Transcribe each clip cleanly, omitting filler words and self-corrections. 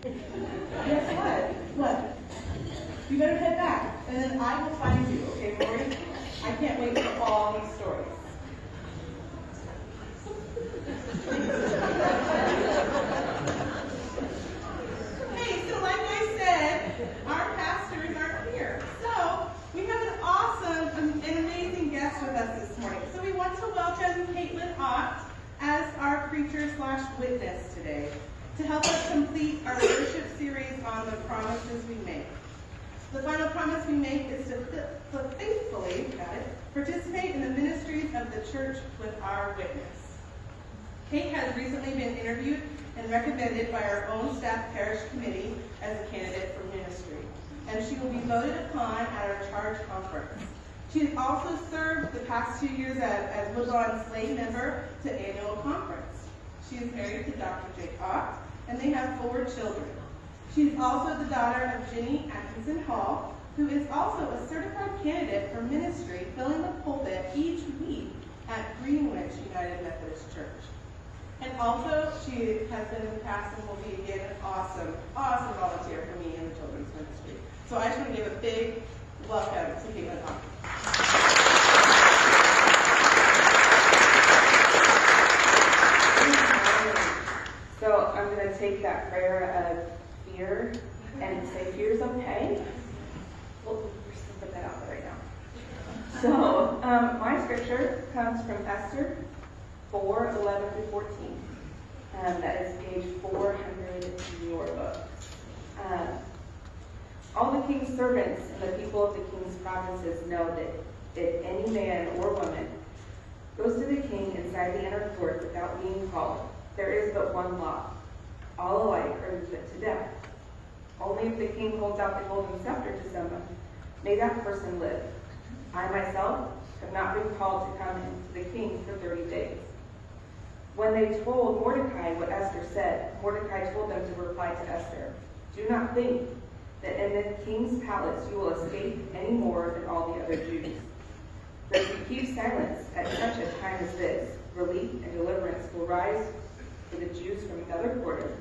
Guess what? What? You better head back, and then I will find you, okay, Lori? I can't wait for all these stories. Hey, so like I said, our pastors are here. So we have an awesome and amazing guest with us this morning. So we want to welcome Caitlin Ott as our preacher/witness today to help us complete our worship series on the promises we make. The final promise we make is to faithfully participate in the ministries of the church with our witness. Kate has recently been interviewed and recommended by our own staff parish committee as a candidate for ministry, and she will be voted upon at our charge conference. She has also served the past 2 years as Woodlawn's lay member to annual conference. She is married to Dr. Jake Ott, and they have 4 children. She is also the daughter of Jenny Atkinson Hall, who is also a certified candidate for ministry, filling the pulpit each week at Greenwich United Methodist Church. And also, she has been in the past and will be again an awesome volunteer for me in the children's ministry. So I just want to give a big welcome to Caitlin Ott. So I'm going to take that prayer of fear and say fear is okay. We'll just put that out there right now. So my scripture comes from Esther 4:11-14. That is page 400 in your book. All the king's servants and the people of the king's provinces know that if any man or woman goes to the king inside the inner court without being called, there is but one law. All alike are put to death. Only if the king holds out the golden scepter to someone, may that person live. I myself have not been called to come into the king for 30 days. When they told Mordecai what Esther said, Mordecai told them to reply to Esther, do not think that in the king's palace you will escape any more than all the other Jews. But if you keep silence at such a time as this, relief and deliverance will rise for the Jews from another quarter,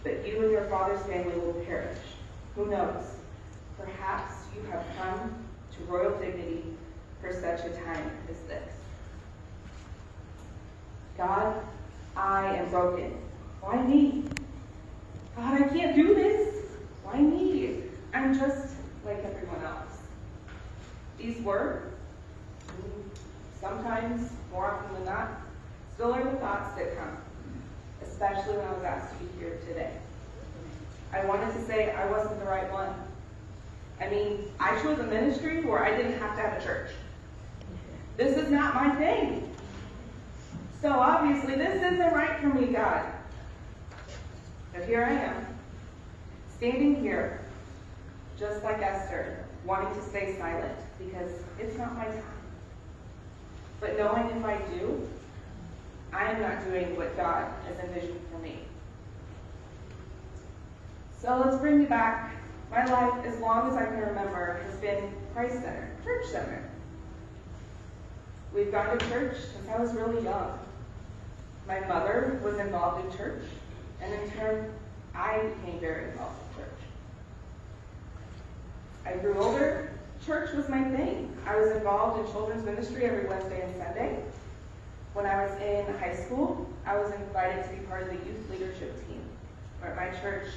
but you and your father's family will perish. Who knows? Perhaps you have come to royal dignity for such a time as this. God, I am broken. Why me? God, I can't do this. Why me? I'm just like everyone else. These were, sometimes, more often than not, still are the thoughts that come, especially when I was asked to be here today. I wanted to say I wasn't the right one. I mean, I chose a ministry where I didn't have to have a church. This is not my thing. So obviously this isn't right for me, God. But here I am, standing here, just like Esther, wanting to stay silent because it's not my time. But knowing if I do, I am not doing what God has envisioned for me. So let's bring you back. My life, as long as I can remember, has been Christ-centered, church-centered. We've gone to church since I was really young. My mother was involved in church, and in turn, I became very involved in church. I grew older. Church was my thing. I was involved in children's ministry every Wednesday and Sunday. When I was in high school, I was invited to be part of the youth leadership team. At my church,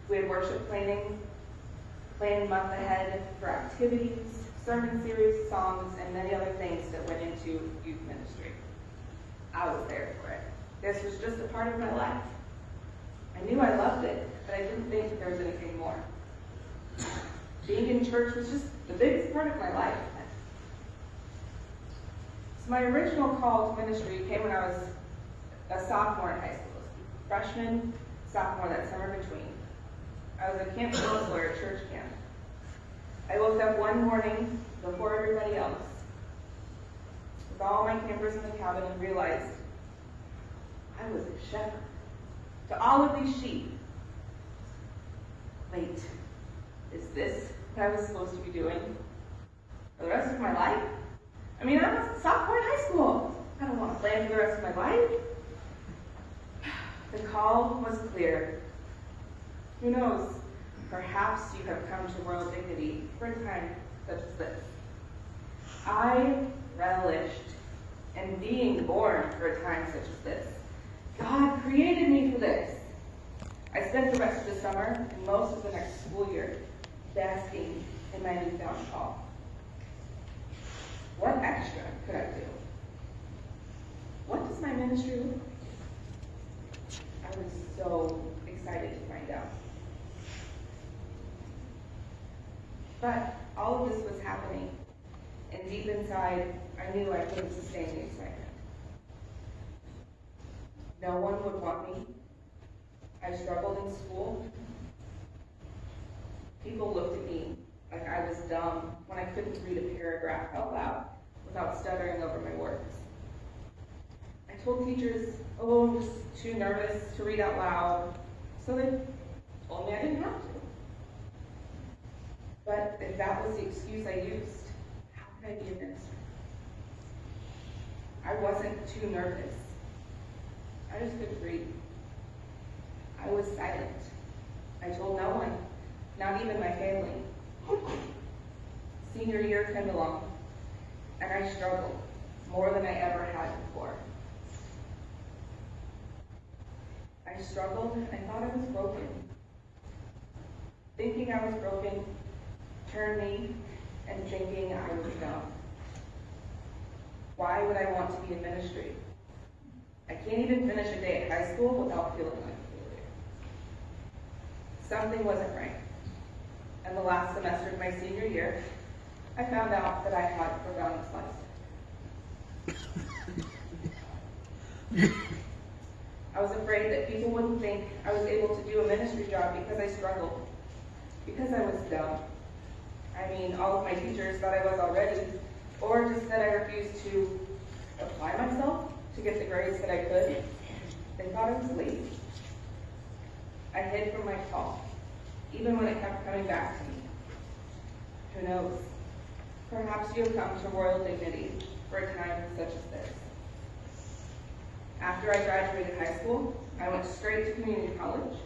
we had worship planning month ahead for activities, sermon series, songs, and many other things that went into youth ministry. I was there for it. This was just a part of my life. I knew I loved it, but I didn't think that there was anything more. Being in church was just the biggest part of my life. So my original call to ministry came when I was a sophomore in high school. Freshman, sophomore, that summer between. I was a camp counselor at church camp. I woke up one morning before everybody else with all my campers in the cabin and realized I was a shepherd to all of these sheep. Wait, is this what I was supposed to be doing for the rest of my life? I mean, I'm a sophomore in high school. I don't want to plan for the rest of my life. The call was clear. Who knows? Perhaps you have come to royal dignity for a time such as this. I relished in being born for a time such as this. God created me for this. I spent the rest of the summer and most of the next school year basking in my newfound call. What extra could I do? What does my ministry look like? I was so excited to find out. But all of this was happening, and deep inside, I knew I couldn't sustain the excitement. No one would want me. I struggled in school. People looked at me like I was dumb when I couldn't read a paragraph out loud without stuttering over my words. I told teachers, oh, I'm just too nervous to read out loud, so they told me I didn't have to. But if that was the excuse I used, how could I be a minister? I wasn't too nervous. I just couldn't read. I was silent. I told no one, not even my family. Senior year came along, and I struggled more than I ever had before. I struggled and I thought I was broken. Thinking I was broken turned me and thinking I was dumb. Why would I want to be in ministry? I can't even finish a day at high school without feeling like failure. Something wasn't right. And the last semester of my senior year, I found out that I had profound dyslexia. I was afraid that people wouldn't think I was able to do a ministry job because I struggled, because I was dumb. I mean, all of my teachers thought I was already, or just that I refused to apply myself to get the grades that I could. They thought I was lazy. I hid from my call, even when it kept coming back to me. Who knows? Perhaps you have come to royal dignity for a time such as this. After I graduated high school, I went straight to community college,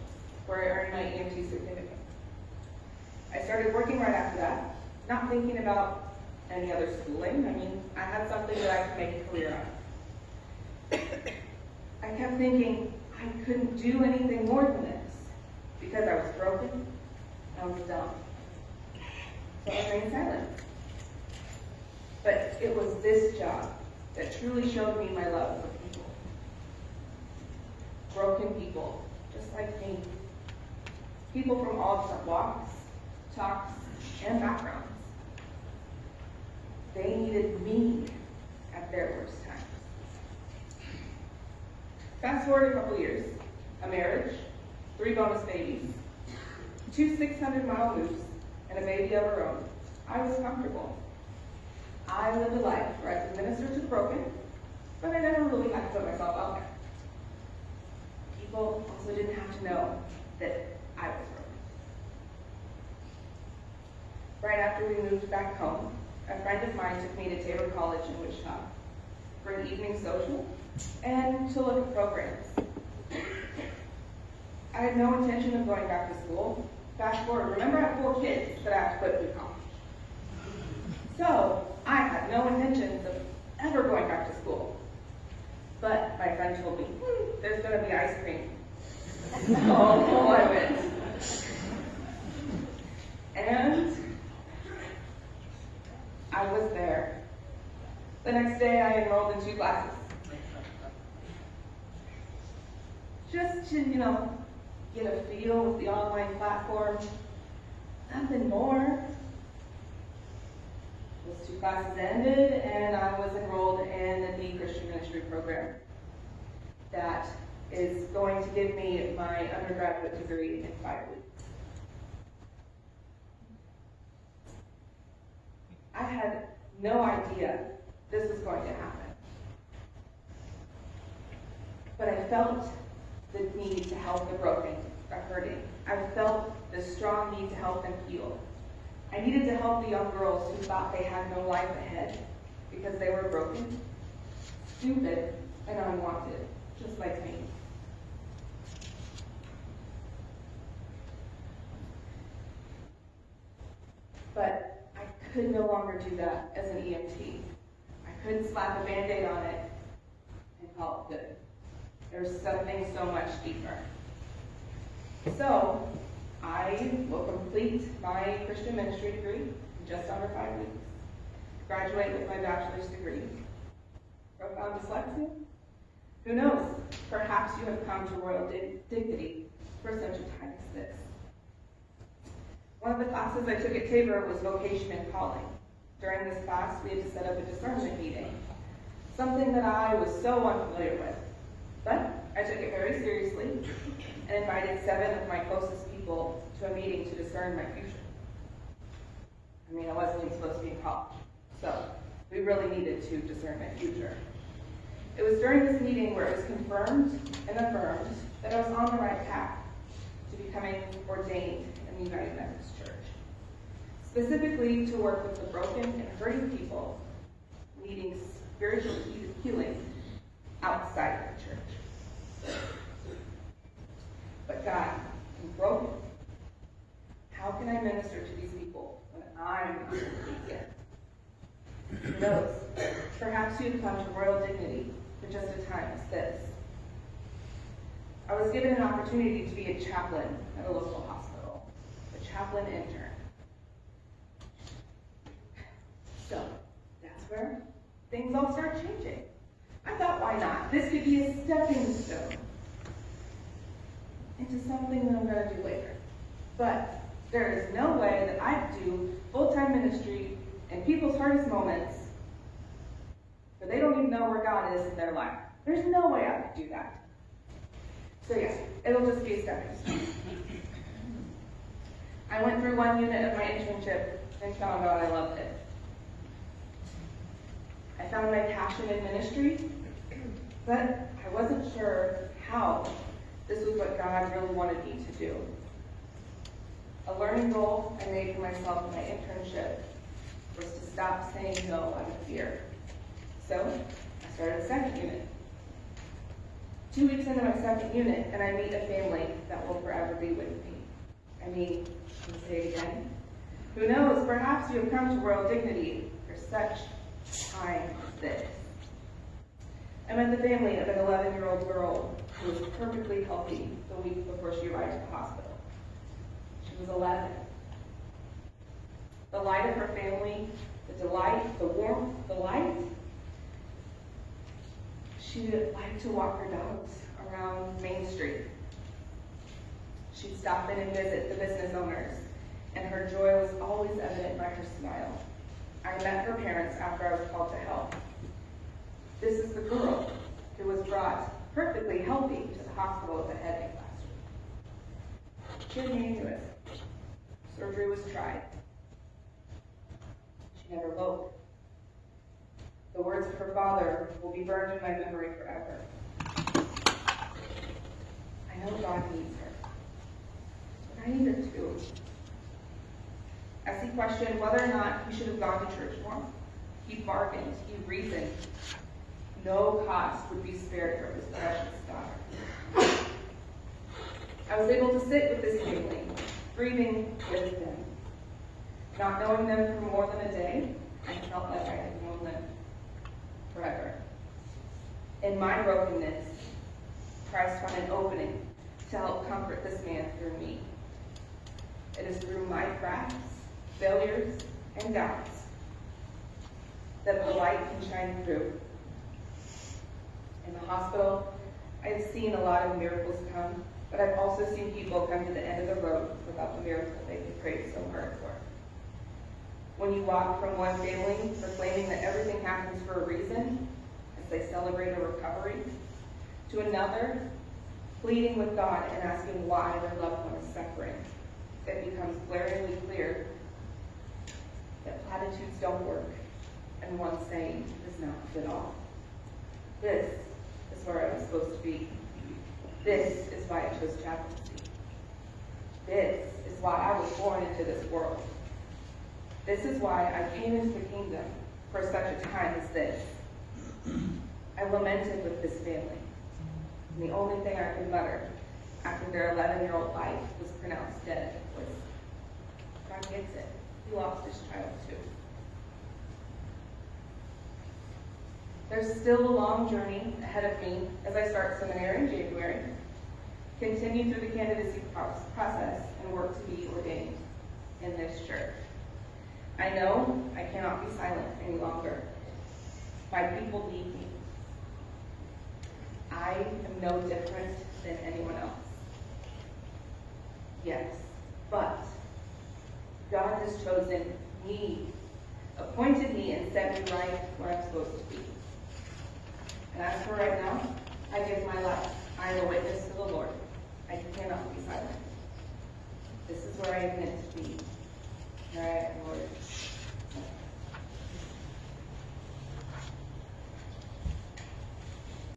where I earned my EMT certificate. I started working right after that, not thinking about any other schooling. I mean, I had something that I could make a career out of. I kept thinking I couldn't do anything more than this because I was broken, I was dumb. So I remained silent. But it was this job that truly showed me my love for people. Broken people, just like me. People from all different walks, talks, and backgrounds. They needed me at their worst times. Fast forward a couple years, a marriage, 3 bonus babies, 2 600-mile moves, and a baby of our own. I was comfortable. I lived a life where I could minister to the broken, but I never really had to put myself out there. People also didn't have to know that I was broken. Right after we moved back home, a friend of mine took me to Tabor College in Wichita for an evening social and to look at programs. I had no intention of going back to school. Fast forward, remember I have 4 kids that I have to put through college. So I had no intentions of ever going back to school. But my friend told me, there's going to be ice cream. So I went. And I was there. The next day I enrolled in 2 classes. Just to, get a feel with the online platform. Nothing more. Those 2 classes ended and I was enrolled in the Christian Ministry program that is going to give me my undergraduate degree in 5 weeks. I had no idea this was going to happen. But I felt the need to help the broken, the hurting. I felt the strong need to help them heal. I needed to help the young girls who thought they had no life ahead because they were broken, stupid, and unwanted, just like me. But I could no longer do that as an EMT. I couldn't slap a Band-Aid on it and call it good. There's something so much deeper. So, I will complete my Christian ministry degree in just under 5 weeks, graduate with my bachelor's degree. Profound dyslexia? Who knows? Perhaps you have come to royal dignity for such a time as this. One of the classes I took at Tabor was vocation and calling. During this class, we had to set up a discernment meeting, something that I was so unfamiliar with. But I took it very seriously and invited 7 of my closest people to a meeting to discern my future. I mean, I wasn't even supposed to be in college, so we really needed to discern my future. It was during this meeting where it was confirmed and affirmed that I was on the right path to becoming ordained in the United Methodist Church, specifically to work with the broken and hurting people needing spiritual healing outside the church. But God, I'm broken. How can I minister to these people when I'm not complete yet? Who knows? Perhaps you've come to royal dignity for just a time as this. I was given an opportunity to be a chaplain at a local hospital, a chaplain intern. So, that's where things all start changing. I thought, why not? This could be a stepping stone into something that I'm going to do later. But there is no way that I could do full-time ministry in people's hardest moments where they don't even know where God is in their life. There's no way I could do that. So yes, it'll just be a stepping stone. I went through 1 unit of my internship and found out I loved it. I found my passion in ministry, but I wasn't sure how this was what God really wanted me to do. A learning goal I made for myself in my internship was to stop saying no out of fear. So I started a second unit. 2 weeks into my second unit, and I meet a family that will forever be with me. I mean, can I say it again? Who knows, perhaps you have come to royal dignity for such time as this. I met the family of an 11-year-old girl who was perfectly healthy the week before she arrived at the hospital. She was 11. The light of her family, the delight, the warmth, the light. She liked to walk her dogs around Main Street. She'd stop in and visit the business owners, and her joy was always evident by her smile. I met her parents after I was called to help. This is the girl who was brought perfectly healthy to the hospital with a headache last week. She had an aneurysm. Surgery was tried. She never woke. The words of her father will be burned in my memory forever. I know God needs her, but I need her too. As he questioned whether or not he should have gone to church more, he bargained, he reasoned. No cost would be spared for his precious daughter. I was able to sit with this family, grieving with them. Not knowing them for more than a day, I felt like I had known them forever. In my brokenness, Christ found an opening to help comfort this man through me. It is through my cracks, failures, and doubts that the light can shine through. In the hospital, I've seen a lot of miracles come, but I've also seen people come to the end of the road without the miracle they prayed so hard for. When you walk from one family proclaiming that everything happens for a reason, as they celebrate a recovery, to another pleading with God and asking why their loved one is suffering, it becomes glaringly clear that platitudes don't work and one saying does not fit all. This is where I was supposed to be. This is why I chose chaplaincy. This is why I was born into this world. This is why I came into the kingdom for such a time as this. I lamented with this family, and the only thing I could mutter after their 11-year-old life was pronounced dead was, God gets it. he lost his child too. There's still a long journey ahead of me as I start seminary in January, continue through the candidacy process, and work to be ordained in this church. I know I cannot be silent any longer. My people need me. I am no different than anyone else. Yes, but God has chosen me, appointed me, and set me right where I'm supposed to be. And as for right now, I give my life. I am a witness to the Lord. I cannot be silent. This is where I am meant to be. All right, Lord.